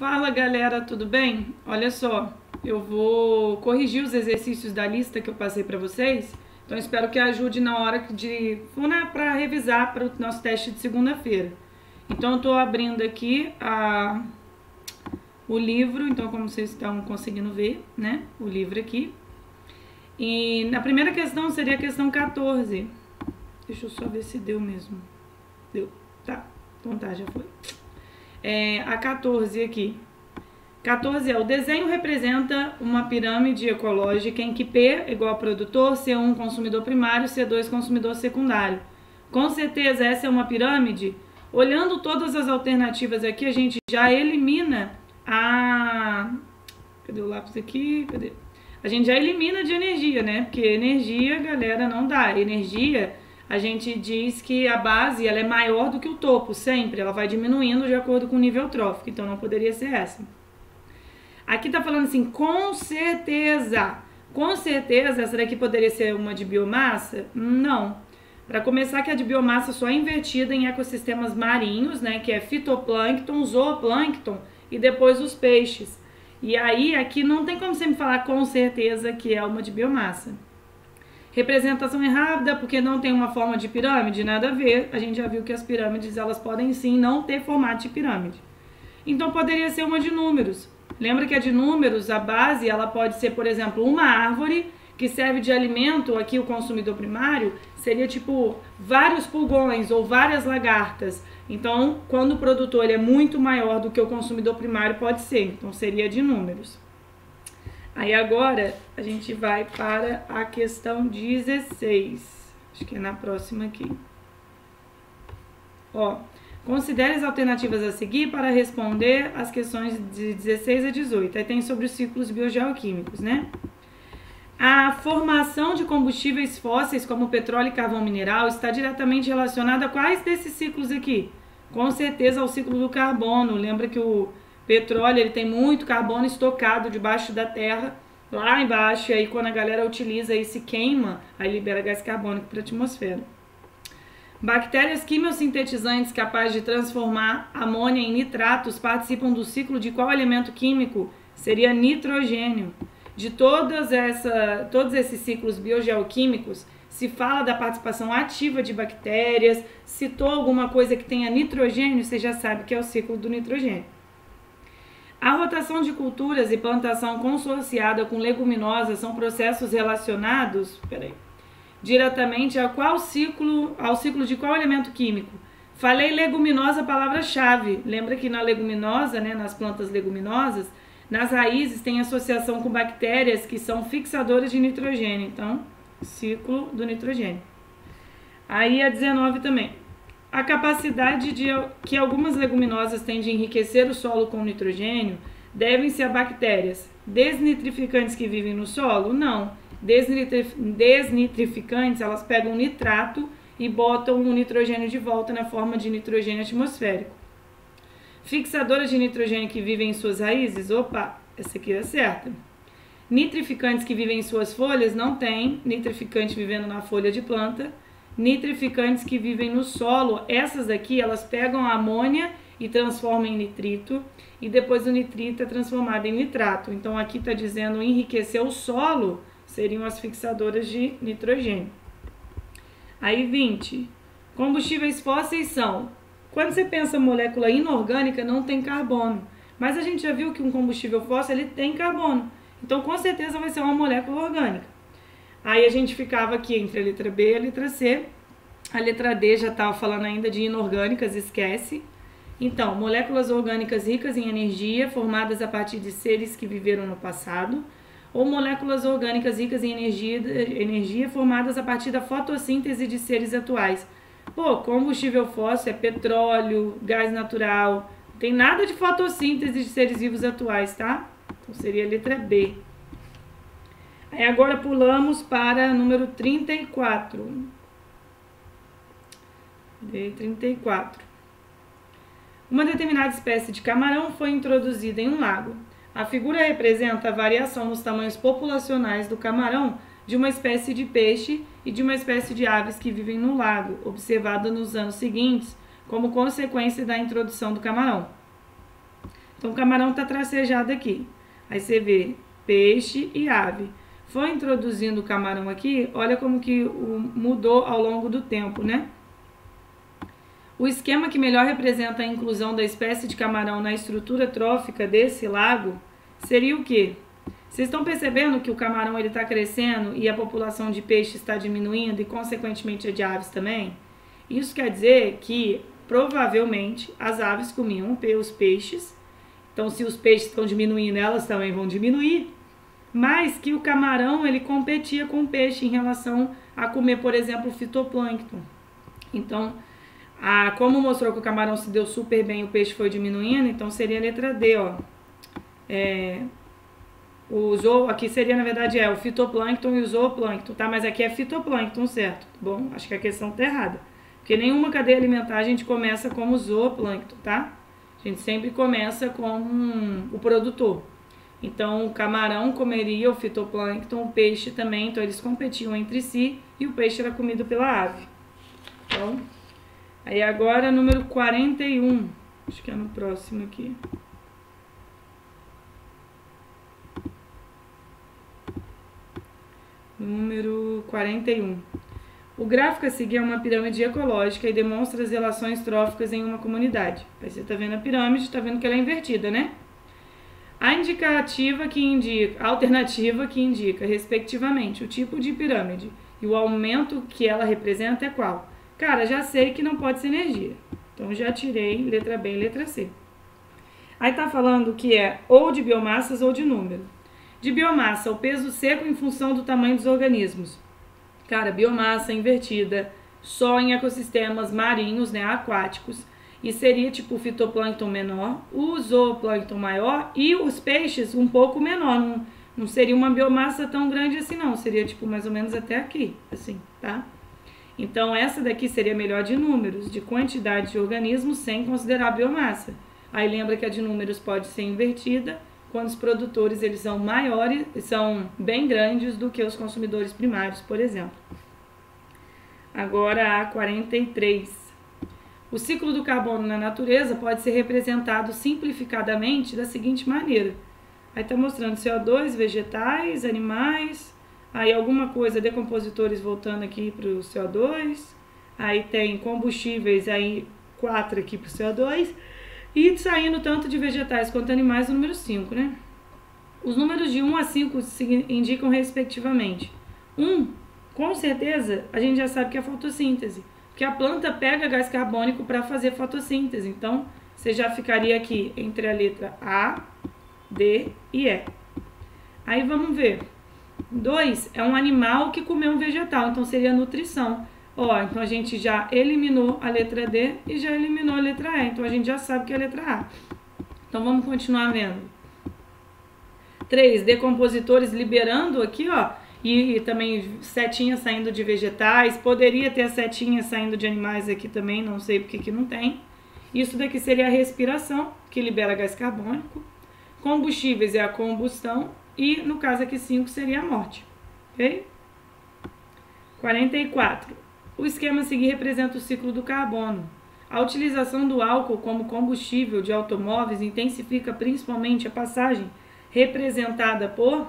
Fala galera, tudo bem? Olha só, eu vou corrigir os exercícios da lista que eu passei para vocês, então espero que ajude na hora de para revisar para o nosso teste de segunda-feira. Então eu estou abrindo aqui o livro, então como vocês estão conseguindo ver, né, o livro aqui. E na primeira questão seria a questão 14. Deixa eu só ver se deu mesmo. Deu, tá, então tá, já foi. A 14 aqui. 14 o desenho representa uma pirâmide ecológica em que P é igual a produtor, C1 consumidor primário, C2 consumidor secundário. Com certeza essa é uma pirâmide. Olhando todas as alternativas aqui, a gente já elimina Cadê o lápis aqui? Cadê? A gente já elimina de energia, né? Porque energia, galera, não dá. Energia, a gente diz que a base ela é maior do que o topo, sempre. Ela vai diminuindo de acordo com o nível trófico, então não poderia ser essa. Aqui tá falando assim, com certeza. Com certeza, essa daqui poderia ser uma de biomassa? Não. Para começar, que a de biomassa só é invertida em ecossistemas marinhos, né? Que é fitoplâncton, zooplâncton e depois os peixes. E aí, aqui não tem como você me falar com certeza que é uma de biomassa. Representação errada, porque não tem uma forma de pirâmide, nada a ver. A gente já viu que as pirâmides, elas podem sim não ter formato de pirâmide. Então, poderia ser uma de números. Lembra que a de números, a base, ela pode ser, por exemplo, uma árvore que serve de alimento, aqui o consumidor primário, seria tipo vários pulgões ou várias lagartas. Então, quando o produtor ele é muito maior do que o consumidor primário, pode ser. Então, seria de números. Aí agora, a gente vai para a questão 16. Acho que é na próxima aqui. Ó, considere as alternativas a seguir para responder as questões de 16 a 18. Aí tem sobre os ciclos biogeoquímicos, né? A formação de combustíveis fósseis como petróleo e carvão mineral está diretamente relacionada a quais desses ciclos aqui? Com certeza ao ciclo do carbono. Lembra que o petróleo ele tem muito carbono estocado debaixo da terra, lá embaixo, e aí quando a galera utiliza e se queima, aí libera gás carbônico para a atmosfera. Bactérias quimiosintetizantes capazes de transformar amônia em nitratos participam do ciclo de qual elemento químico? Seria nitrogênio. De todos esses ciclos biogeoquímicos, se fala da participação ativa de bactérias, citou alguma coisa que tenha nitrogênio, você já sabe que é o ciclo do nitrogênio. A rotação de culturas e plantação consorciada com leguminosas são processos relacionados diretamente ao ciclo de qual elemento químico? Falei leguminosa, palavra-chave. Lembra que na leguminosa, né, nas plantas leguminosas, nas raízes tem associação com bactérias que são fixadoras de nitrogênio. Então, ciclo do nitrogênio. Aí a 19 também. A capacidade que algumas leguminosas têm de enriquecer o solo com nitrogênio devem-se a bactérias desnitrificantes que vivem no solo? Não. Desnitrificantes, elas pegam nitrato e botam o nitrogênio de volta na forma de nitrogênio atmosférico. Fixadoras de nitrogênio que vivem em suas raízes? Opa, essa aqui é certa. Nitrificantes que vivem em suas folhas? Não tem nitrificante vivendo na folha de planta. Nitrificantes que vivem no solo, essas daqui, elas pegam a amônia e transformam em nitrito, e depois o nitrito é transformado em nitrato. Então aqui está dizendo enriquecer o solo, seriam as fixadoras de nitrogênio. Aí 20. Combustíveis fósseis são, quando você pensa molécula inorgânica, não tem carbono, mas a gente já viu que um combustível fóssil ele tem carbono, então com certeza vai ser uma molécula orgânica. Aí a gente ficava aqui entre a letra B e a letra C. A letra D já estava falando ainda de inorgânicas, esquece. Então, moléculas orgânicas ricas em energia, formadas a partir de seres que viveram no passado, ou moléculas orgânicas ricas em energia formadas a partir da fotossíntese de seres atuais. Pô, combustível fóssil é petróleo, gás natural, não tem nada de fotossíntese de seres vivos atuais, tá? Então seria a letra B. Aí agora pulamos para número 34. D34. Uma determinada espécie de camarão foi introduzida em um lago. A figura representa a variação nos tamanhos populacionais do camarão de uma espécie de peixe e de uma espécie de aves que vivem no lago, observada nos anos seguintes como consequência da introdução do camarão. Então, o camarão está tracejado aqui. Aí você vê peixe e ave. Foi introduzindo o camarão aqui, olha como que mudou ao longo do tempo, né? O esquema que melhor representa a inclusão da espécie de camarão na estrutura trófica desse lago seria o quê? Vocês estão percebendo que o camarão está crescendo e a população de peixe está diminuindo e, consequentemente, a de aves também? Isso quer dizer que, provavelmente, as aves comiam os peixes. Então, se os peixes estão diminuindo, elas também vão diminuir. Mas que o camarão, ele competia com o peixe em relação a comer, por exemplo, fitoplâncton. Então, como mostrou que o camarão se deu super bem, o peixe foi diminuindo, então seria a letra D, ó. Aqui seria, na verdade, o fitoplâncton e o zooplâncton, tá? Mas aqui é fitoplâncton, certo? Bom, acho que a questão tá errada. Porque nenhuma cadeia alimentar a gente começa como zooplâncton, tá? A gente sempre começa com o produtor. Então, o camarão comeria o fitoplâncton, o peixe também, então eles competiam entre si e o peixe era comido pela ave. Então, aí agora número 41, acho que é no próximo aqui. Número 41. O gráfico a seguir é uma pirâmide ecológica e demonstra as relações tróficas em uma comunidade. Aí você está vendo a pirâmide, está vendo que ela é invertida, né? A alternativa que indica, respectivamente, o tipo de pirâmide e o aumento que ela representa é qual? Cara, já sei que não pode ser energia. Então, já tirei letra B e letra C. Aí tá falando que é ou de biomassas ou de número. De biomassa, o peso seco em função do tamanho dos organismos. Cara, biomassa invertida só em ecossistemas marinhos, né, aquáticos. E seria tipo o fitoplâncton menor, o zooplâncton maior e os peixes um pouco menor. Não seria uma biomassa tão grande assim não, seria tipo mais ou menos até aqui, assim, tá? Então essa daqui seria melhor de números, de quantidade de organismos sem considerar a biomassa. Aí lembra que a de números pode ser invertida quando os produtores eles são maiores, são bem grandes do que os consumidores primários, por exemplo. Agora a 43. O ciclo do carbono na natureza pode ser representado simplificadamente da seguinte maneira. Aí está mostrando CO2, vegetais, animais, aí alguma coisa, decompositores voltando aqui para o CO2, aí tem combustíveis, aí 4 aqui para o CO2, e saindo tanto de vegetais quanto animais o número 5, né? Os números de 1 a 5 indicam respectivamente. 1, com certeza, a gente já sabe que é a fotossíntese. Porque a planta pega gás carbônico para fazer fotossíntese. Então, você já ficaria aqui entre a letra A, D e E. Aí vamos ver. 2 é um animal que comeu um vegetal, então seria nutrição. Ó, então a gente já eliminou a letra D e já eliminou a letra E. Então a gente já sabe que é a letra A. Então vamos continuar vendo. 3, decompositores liberando aqui, ó. E também setinha saindo de vegetais. Poderia ter a setinha saindo de animais aqui também, não sei porque que não tem. Isso daqui seria a respiração, que libera gás carbônico. Combustíveis é a combustão. E no caso aqui 5 seria a morte. Ok? 44. O esquema a seguir representa o ciclo do carbono. A utilização do álcool como combustível de automóveis intensifica principalmente a passagem representada por...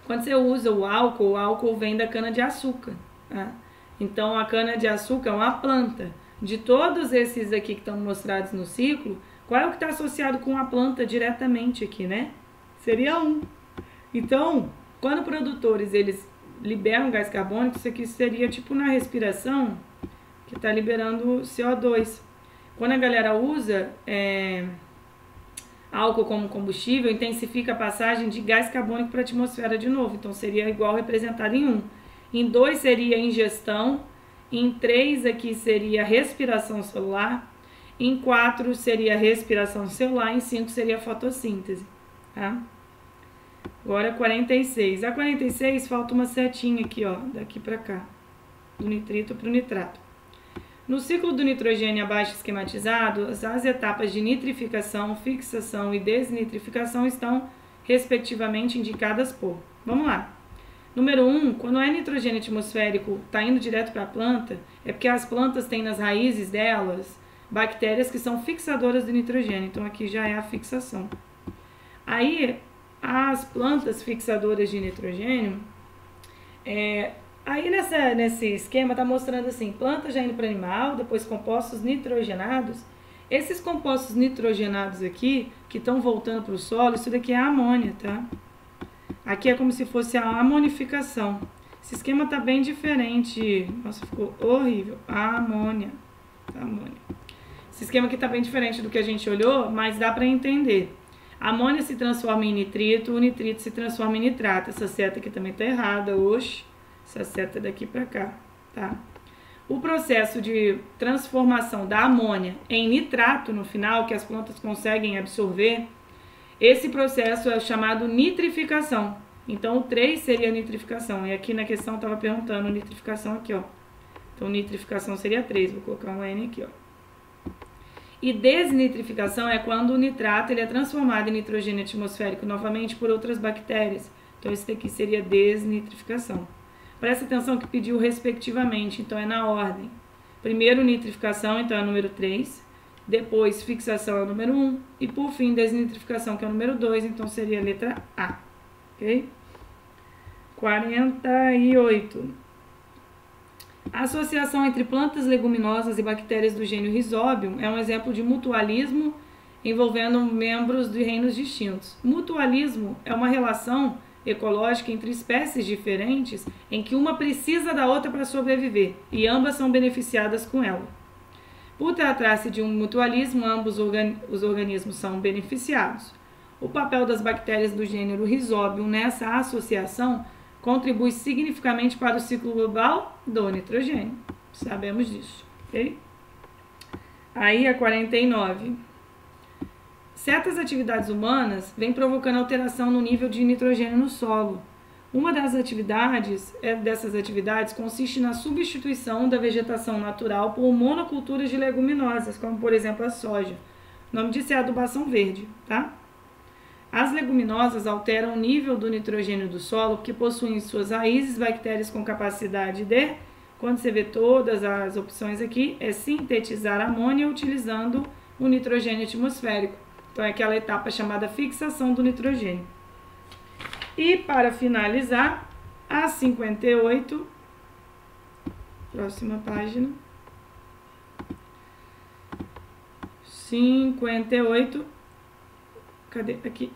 Quando você usa o álcool vem da cana-de-açúcar. Tá? Então, a cana-de-açúcar é uma planta. De todos esses aqui que estão mostrados no ciclo, qual é o que está associado com a planta diretamente aqui, né? Seria 1. Então, quando produtores eles liberam gás carbônico, isso aqui seria tipo na respiração, que está liberando CO2. Quando a galera usa álcool como combustível, intensifica a passagem de gás carbônico para a atmosfera de novo. Então, seria igual representado em 1. Em 2 seria ingestão. Em 3 aqui seria respiração celular. Em 4 seria respiração celular. Em 5 seria fotossíntese. Tá? Agora 46. A 46 falta uma setinha aqui, ó, daqui para cá. Do nitrito para o nitrato. No ciclo do nitrogênio abaixo esquematizado, as etapas de nitrificação, fixação e desnitrificação estão, respectivamente, indicadas por... Vamos lá. Número 1, quando é nitrogênio atmosférico está indo direto para a planta, é porque as plantas têm nas raízes delas bactérias que são fixadoras de nitrogênio. Então, aqui já é a fixação. Aí, as plantas fixadoras de nitrogênio, aí nesse esquema tá mostrando assim, planta já indo para animal, depois compostos nitrogenados. Esses compostos nitrogenados aqui, que estão voltando para o solo, isso daqui é a amônia, tá? Aqui é como se fosse a amonificação. Esse esquema tá bem diferente. Nossa, ficou horrível. A amônia. Esse esquema aqui tá bem diferente do que a gente olhou, mas dá para entender. A amônia se transforma em nitrito, o nitrito se transforma em nitrato. Essa seta aqui também tá errada, oxe. Essa seta daqui para cá, tá? O processo de transformação da amônia em nitrato no final, que as plantas conseguem absorver, esse processo é chamado nitrificação. Então, o 3 seria nitrificação. E aqui na questão estava perguntando nitrificação aqui, ó. Então, nitrificação seria 3. Vou colocar um N aqui, ó. E desnitrificação é quando o nitrato ele é transformado em nitrogênio atmosférico novamente por outras bactérias. Então, esse daqui seria desnitrificação. Presta atenção que pediu respectivamente, então é na ordem. Primeiro nitrificação, então é o número 3. Depois fixação é o número 1. E por fim desnitrificação, que é o número 2, então seria a letra A. Ok? 48. A associação entre plantas leguminosas e bactérias do gênero Rhizobium é um exemplo de mutualismo envolvendo membros de reinos distintos. Mutualismo é uma relação ecológica entre espécies diferentes em que uma precisa da outra para sobreviver e ambas são beneficiadas com ela. Por tratar-se de um mutualismo, ambos os organismos são beneficiados. O papel das bactérias do gênero Rhizobium nessa associação contribui significativamente para o ciclo global do nitrogênio. Sabemos disso, ok? Aí a 49. Certas atividades humanas vêm provocando alteração no nível de nitrogênio no solo. Uma dessas atividades consiste na substituição da vegetação natural por monoculturas de leguminosas, como por exemplo a soja. O nome disso é adubação verde, tá? As leguminosas alteram o nível do nitrogênio do solo, porque possuem em suas raízes bactérias com capacidade de, quando você vê todas as opções aqui, é sintetizar amônia utilizando o nitrogênio atmosférico. Então, é aquela etapa chamada fixação do nitrogênio. E, para finalizar, a 58, próxima página, 58, cadê? Aqui.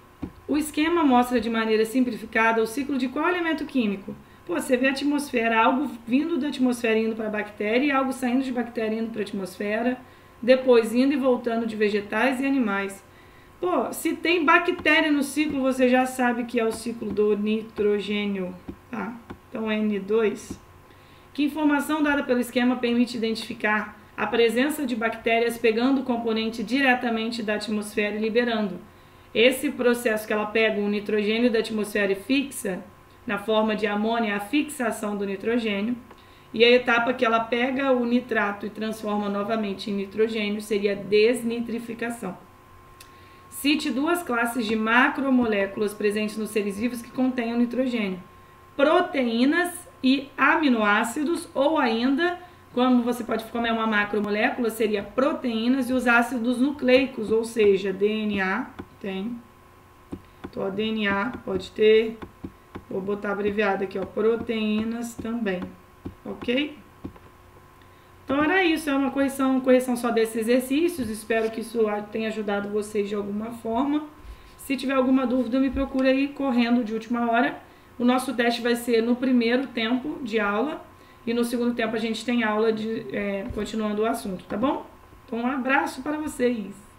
O esquema mostra de maneira simplificada o ciclo de qual elemento químico? Pô, você vê a atmosfera, algo vindo da atmosfera indo para a bactéria e algo saindo de bactéria indo para a atmosfera, depois indo e voltando de vegetais e animais. Pô, se tem bactéria no ciclo, você já sabe que é o ciclo do nitrogênio, tá? Então, N2. Que informação dada pelo esquema permite identificar a presença de bactérias pegando o componente diretamente da atmosfera e liberando? Esse processo que ela pega o nitrogênio da atmosfera e fixa, na forma de amônia, a fixação do nitrogênio, e a etapa que ela pega o nitrato e transforma novamente em nitrogênio seria a desnitrificação. Cite duas classes de macromoléculas presentes nos seres vivos que contêm o nitrogênio: proteínas e aminoácidos, ou ainda, como é uma macromolécula, seria proteínas e os ácidos nucleicos, ou seja, DNA, tem. Então, DNA pode ter, vou botar abreviado aqui, ó, proteínas também, ok? Então era isso, é uma correção só desses exercícios, espero que isso tenha ajudado vocês de alguma forma. Se tiver alguma dúvida, me procura aí correndo de última hora. O nosso teste vai ser no primeiro tempo de aula e no segundo tempo a gente tem aula continuando o assunto, tá bom? Então um abraço para vocês!